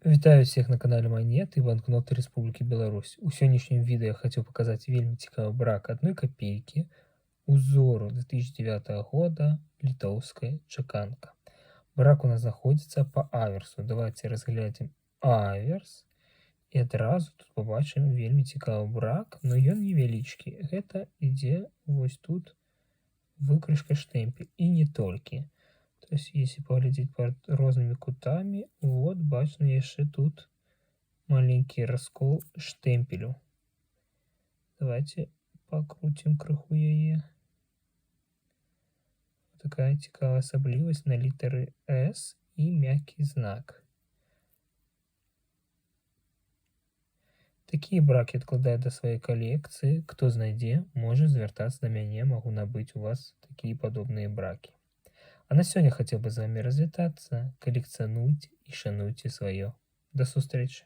Вітаю всех на канале Манет і банкноты Рэспублікі Беларусь. У сённяшнім відэо я хацеў паказаць вельмі цікавы брак 1 копейкі узору 2009 года літоўская чаканка. Брак у нас знаходзіцца па аверсу. Давайте разглядзім аверс і адразу тут побачым вельмі цікавы брак, но ён невялічкі. Гэта ідзе вось тут выкрышка штэмпель і не толькі. То есть, если поглядеть под разными кутами, вот бачно еще тут маленький раскол штемпелю. Давайте покрутим крыху яе. Вот такая цікавая асаблівасць на літары S и мягкий знак. Такие браки откладаю до своей коллекции. Кто знайдзе, можа звяртацца на мяне, могу набыць у вас такие подобные браки. А на сегодня хотел бы с вами развітаться. Коллекционуйте и шануйте свое. До встречи.